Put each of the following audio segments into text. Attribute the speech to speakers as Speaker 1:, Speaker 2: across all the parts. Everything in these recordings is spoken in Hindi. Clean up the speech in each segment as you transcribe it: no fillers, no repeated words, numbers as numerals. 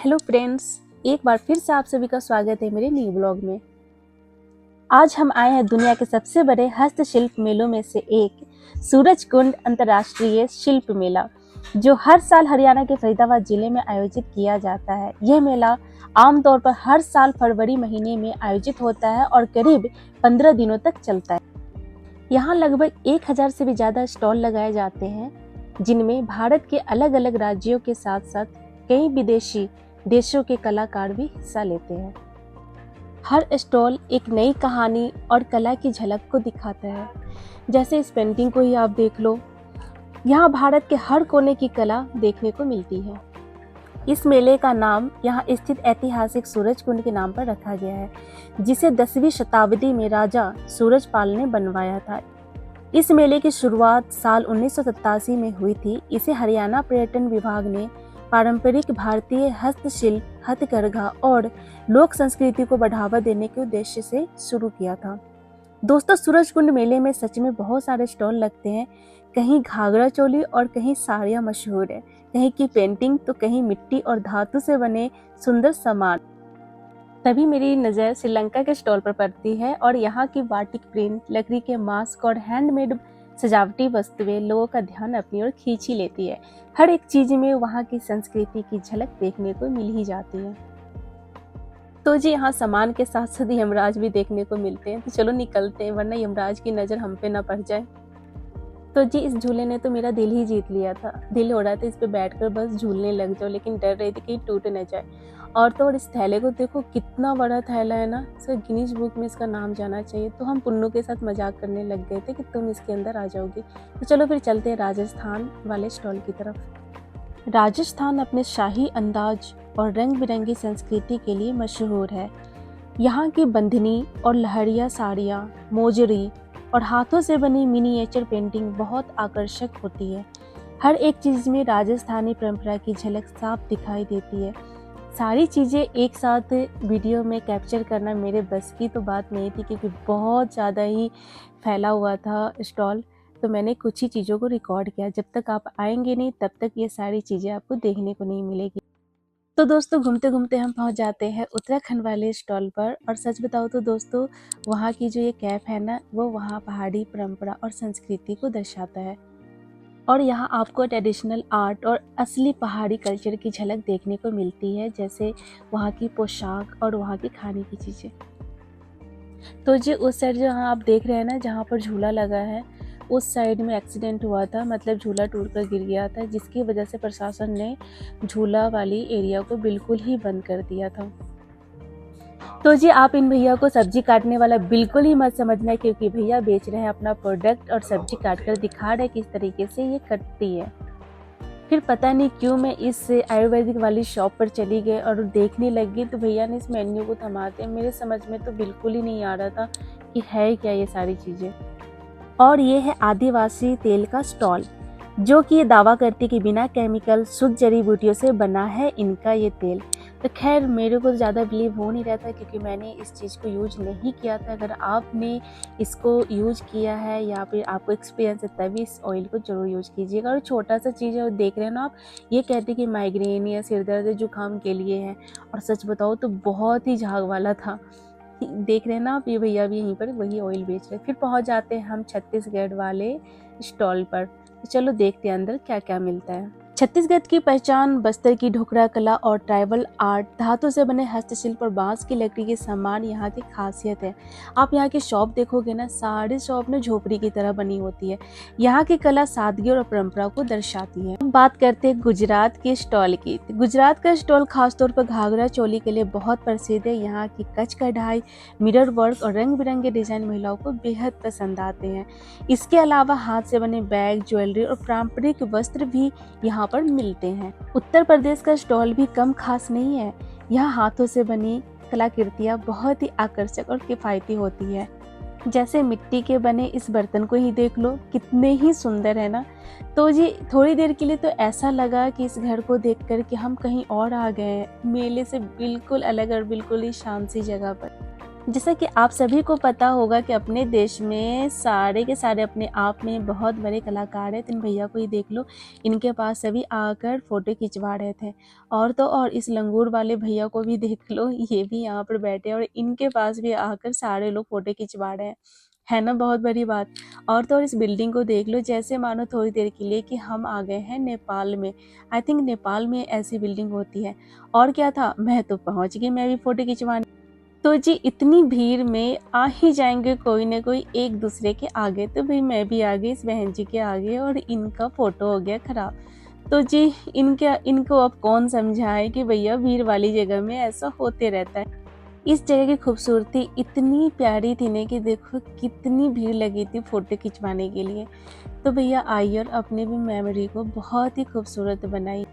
Speaker 1: हेलो फ्रेंड्स, एक बार फिर से आप सभी का स्वागत है मेरे न्यू ब्लॉग में। आज हम आए हैं दुनिया के सबसे बड़े हस्तशिल्प मेलों में से एक सूरजकुंड अंतर्राष्ट्रीय शिल्प मेला, जो हर साल हरियाणा के फरीदाबाद जिले में आयोजित किया जाता है। यह मेला आमतौर पर हर साल फरवरी महीने में आयोजित होता है और करीब 15 दिनों तक चलता है। यहाँ लगभग 1000 से भी ज़्यादा स्टॉल लगाए जाते हैं, जिनमें भारत के अलग अलग राज्यों के साथ साथ कई विदेशी देशों के कलाकार भी हिस्सा लेते हैं। हर स्टॉल एक नई कहानी और कला की झलक को दिखाता है। जैसे इस पेंटिंग को ही आप देख लो, यहाँ भारत के हर कोने की कला देखने को मिलती है। इस मेले का नाम यहाँ स्थित ऐतिहासिक सूरजकुंड के नाम पर रखा गया है, जिसे 10वीं शताब्दी में राजा सूरजपाल ने बनवाया था। इस मेले की शुरुआत साल 1987 में हुई थी। इसे हरियाणा पर्यटन विभाग ने पारंपरिक भारतीय हस्तशिल्प, हथकरघा और लोक संस्कृति को बढ़ावा देने के उद्देश्य से शुरू किया था। दोस्तों, सूरजकुंड मेले में सच में बहुत सारे स्टॉल लगते हैं। कहीं घाघरा चोली और कहीं साड़ियाँ मशहूर है, कहीं की पेंटिंग तो कहीं मिट्टी और धातु से बने सुंदर सामान। तभी मेरी नज़र श्रीलंका के स्टॉल पर पड़ती है और यहाँ की बाटिक प्रिंट, लकड़ी के मास्क और हैंडमेड सजावटी वस्तुएं लोगों का ध्यान अपनी ओर खींच ही लेती है। हर एक चीज में वहाँ की संस्कृति की झलक देखने को मिल ही जाती है। तो जी, यहाँ सामान के साथ साथ यमराज भी देखने को मिलते हैं। तो चलो निकलते हैं, वरना यमराज की नज़र हम पे ना पड़ जाए। तो जी, इस झूले ने तो मेरा दिल ही जीत लिया था। दिल हो रहा था इस पे बैठकर बस झूलने लग जाओ, लेकिन डर रही थी कि टूट न जाए। और तो और इस थैले को देखो, कितना बड़ा थैला है ना। इसका गिनीज बुक में इसका नाम जाना चाहिए। तो हम पुन्नू के साथ मजाक करने लग गए थे कि तुम इसके अंदर आ जाओगी। तो चलो फिर चलते हैं राजस्थान वाले स्टॉल की तरफ। राजस्थान अपने शाही अंदाज और रंग बिरंगी संस्कृति के लिए मशहूर है। यहाँ की बंधनी और लहरिया साड़ियाँ, मोजरी और हाथों से बनी मिनिएचर पेंटिंग बहुत आकर्षक होती है। हर एक चीज़ में राजस्थानी परंपरा की झलक साफ दिखाई देती है। सारी चीज़ें एक साथ वीडियो में कैप्चर करना मेरे बस की तो बात नहीं थी, क्योंकि बहुत ज़्यादा ही फैला हुआ था स्टॉल। तो मैंने कुछ ही चीज़ों को रिकॉर्ड किया। जब तक आप आएंगे नहीं, तब तक ये सारी चीज़ें आपको देखने को नहीं मिलेगी। तो दोस्तों, घूमते घूमते हम पहुंच जाते हैं उत्तराखंड वाले स्टॉल पर। और सच बताओ तो दोस्तों, वहाँ की जो ये कैप है ना, वो वहाँ पहाड़ी परंपरा और संस्कृति को दर्शाता है। और यहाँ आपको ट्रेडिशनल आर्ट और असली पहाड़ी कल्चर की झलक देखने को मिलती है, जैसे वहाँ की पोशाक और वहाँ की खाने की चीज़ें। तो जी, उस साइड जहाँ आप देख रहे हैं ना, जहाँ पर झूला लगा है, उस साइड में एक्सीडेंट हुआ था। मतलब झूला टूटकर गिर गया था, जिसकी वजह से प्रशासन ने झूला वाली एरिया को बिल्कुल ही बंद कर दिया था। तो जी, आप इन भैया को सब्जी काटने वाला बिल्कुल ही मत समझना, क्योंकि भैया बेच रहे हैं अपना प्रोडक्ट और सब्जी काट कर दिखा रहे किस तरीके से ये कटती है। फिर पता नहीं क्यों मैं इस आयुर्वेदिक वाली शॉप पर चली गई और देखने लगी, तो भैया ने इस मेन्यू को थमाते मेरे समझ में तो बिल्कुल ही नहीं आ रहा था कि है क्या ये सारी चीज़ें। और ये है आदिवासी तेल का स्टॉल, जो कि ये दावा करती कि बिना केमिकल शुद्ध जड़ी बूटियों से बना है इनका ये तेल। तो खैर, मेरे को ज़्यादा बिलीव हो नहीं रहा था, क्योंकि मैंने इस चीज़ को यूज नहीं किया था। अगर आपने इसको यूज किया है या फिर आपको एक्सपीरियंस है, तभी इस ऑयल को जरूर यूज कीजिएगा। और छोटा सा चीज़ है, देख रहे हैं ना आप, ये कहते कि माइग्रेन या सिर दर्द जुकाम के लिए है। और सच बताओ तो बहुत ही झाग वाला था। देख रहे हैं ना आप, ये भैया भी यहीं पर वही ऑयल बेच रहे। फिर पहुंच जाते हैं हम छत्तीसगढ़ वाले स्टॉल पर। तो चलो देखते हैं अंदर क्या क्या मिलता है। छत्तीसगढ़ की पहचान बस्तर की ढोकरा कला और ट्राइबल आर्ट, धातु से बने हस्तशिल्प और बांस की लकड़ी के सामान यहाँ की खासियत है। आप यहाँ की शॉप देखोगे ना, सारी शॉप में झोपड़ी की तरह बनी होती है। यहाँ की कला सादगी और परंपरा को दर्शाती है। अब बात करते हैं गुजरात के स्टॉल की। गुजरात का स्टॉल खासतौर पर घाघरा चोली के लिए बहुत प्रसिद्ध है। यहाँ की कच्छ कढ़ाई, मिरर वर्क और रंग बिरंगे डिजाइन महिलाओं को बेहद पसंद आते हैं। इसके अलावा हाथ से बने बैग, ज्वेलरी और पारंपरिक वस्त्र भी यहाँ पर मिलते हैं। उत्तर प्रदेश का स्टॉल भी कम खास नहीं है। यहाँ हाथों से बनी कलाकृतियाँ बहुत ही आकर्षक और किफायती होती है। जैसे मिट्टी के बने इस बर्तन को ही देख लो, कितने ही सुंदर है ना। तो जी, थोड़ी देर के लिए तो ऐसा लगा कि इस घर को देखकर कि हम कहीं और आ गए हैं, मेले से बिल्कुल अलग और बिल्कुल ही शांत सी जगह पर। जैसा कि आप सभी को पता होगा कि अपने देश में सारे के सारे अपने आप में बहुत बड़े कलाकार हैं। तो इन भैया को ही देख लो, इनके पास सभी आकर फ़ोटो खिंचवा रहे थे। और तो और इस लंगूर वाले भैया को भी देख लो, ये भी यहाँ पर बैठे हैं और इनके पास भी आकर सारे लोग फ़ोटो खिंचवा रहे हैं। है ना बहुत बड़ी बात। और तो और इस बिल्डिंग को देख लो, जैसे मानो थोड़ी देर के लिए कि हम आ गए हैं नेपाल में। आई थिंक नेपाल में ऐसी बिल्डिंग होती है। और क्या था, मैं तो पहुँच गई मैं भी फ़ोटो खिंचवाने। तो जी इतनी भीड़ में आ ही जाएंगे कोई ना कोई एक दूसरे के आगे, तो भाई मैं भी आ गई इस बहन जी के आगे और इनका फ़ोटो हो गया ख़राब। तो जी इनको अब कौन समझाए कि भैया भीड़ वाली जगह में ऐसा होते रहता है। इस जगह की खूबसूरती इतनी प्यारी थी ना कि देखो कितनी भीड़ लगी थी फ़ोटो खिंचवाने के लिए। तो भैया आइए और अपनी भी मेमोरी को बहुत ही खूबसूरत बनाइए।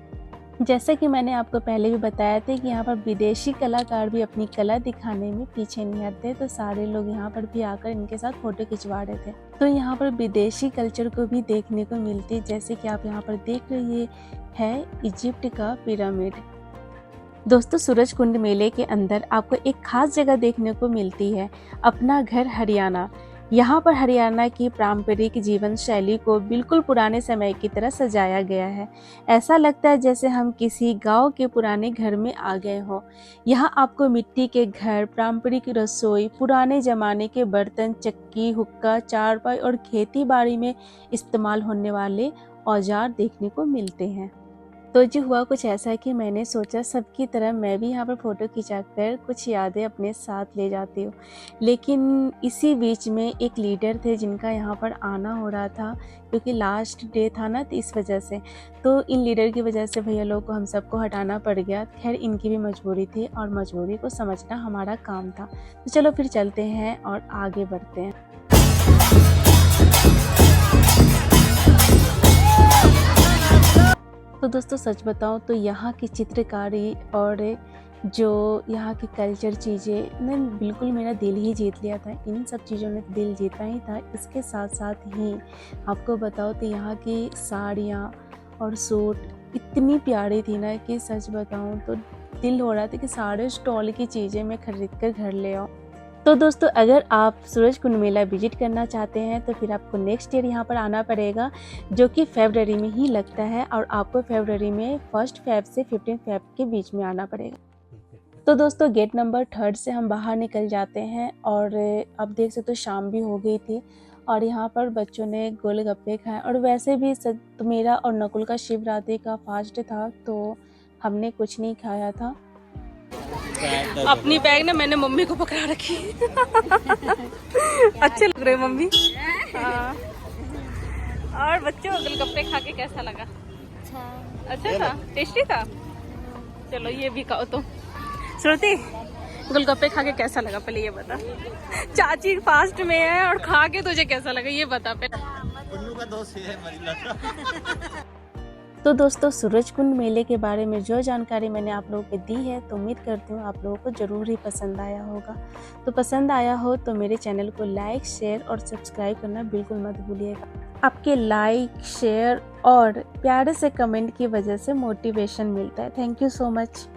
Speaker 1: जैसा कि मैंने आपको पहले भी बताया था कि यहाँ पर विदेशी कलाकार भी अपनी कला दिखाने में पीछे नहीं हटते, तो सारे लोग यहाँ पर भी आकर इनके साथ फ़ोटो खिंचवा रहे थे। तो यहाँ पर विदेशी कल्चर को भी देखने को मिलती है, जैसे कि आप यहाँ पर देख रहे हैं इजिप्ट का पिरामिड। दोस्तों सूरज कुंड मेले के अंदर आपको एक खास जगह देखने को मिलती है, अपना घर हरियाणा। यहाँ पर हरियाणा की पारंपरिक जीवन शैली को बिल्कुल पुराने समय की तरह सजाया गया है। ऐसा लगता है जैसे हम किसी गांव के पुराने घर में आ गए हों। यहाँ आपको मिट्टी के घर, पारंपरिक रसोई, पुराने ज़माने के बर्तन, चक्की, हुक्का, चारपाई और खेती बाड़ी में इस्तेमाल होने वाले औजार देखने को मिलते हैं। तो जी हुआ कुछ ऐसा है कि मैंने सोचा सबकी तरह मैं भी यहाँ पर फ़ोटो खिंचाकर कुछ यादें अपने साथ ले जाती हूँ। लेकिन इसी बीच में एक लीडर थे जिनका यहाँ पर आना हो रहा था, क्योंकि लास्ट डे था ना, तो इस वजह से। तो इन लीडर की वजह से भैया लोग को हम सबको हटाना पड़ गया। खैर इनकी भी मजबूरी थी और मजबूरी को समझना हमारा काम था। तो चलो फिर चलते हैं और आगे बढ़ते हैं। तो दोस्तों सच बताऊं तो यहाँ की चित्रकारी और जो यहाँ की कल्चर चीज़ें ने बिल्कुल मेरा दिल ही जीत लिया था। इन सब चीज़ों ने दिल जीता ही था। इसके साथ साथ ही आपको बताओ तो यहाँ की साड़ियाँ और सूट इतनी प्यारी थी ना कि सच बताऊं तो दिल हो रहा था कि सारे स्टॉल की चीज़ें मैं खरीद कर घर ले आऊँ। तो दोस्तों अगर आप सूरज कुंड मेला विजिट करना चाहते हैं तो फिर आपको नेक्स्ट ईयर यहाँ पर आना पड़ेगा, जो कि फरवरी में ही लगता है। और आपको फरवरी में 1 फेब से 15 फेब के बीच में आना पड़ेगा। तो दोस्तों गेट नंबर 3 से हम बाहर निकल जाते हैं और अब देख सकते हो शाम भी हो गई थी और यहाँ पर बच्चों ने गोलगप्पे खाए। और वैसे भी तो मेरा और नकुल का शिवरात्रि का फास्ट था, तो हमने कुछ नहीं खाया था। अपनी बैग ना मैंने मम्मी को पकड़ा रखी। अच्छे लग रहे मम्मी। हाँ। और बच्चों गोलगप्पे खा के कैसा लगा? अच्छा था, टेस्टी था। चलो ये भी खाओ तुम। श्रुति गोलगप्पे खा के कैसा लगा पहले ये बता। चाची फास्ट में है और खा के तुझे कैसा लगा ये बता पहले। तो दोस्तों सूरज कुंड मेले के बारे में जो जानकारी मैंने आप लोगों को दी है, तो उम्मीद करती हूँ आप लोगों को ज़रूर ही पसंद आया होगा। तो पसंद आया हो तो मेरे चैनल को लाइक, शेयर और सब्सक्राइब करना बिल्कुल मत भूलिएगा। आपके लाइक, शेयर और प्यारे से कमेंट की वजह से मोटिवेशन मिलता है। Thank you so much.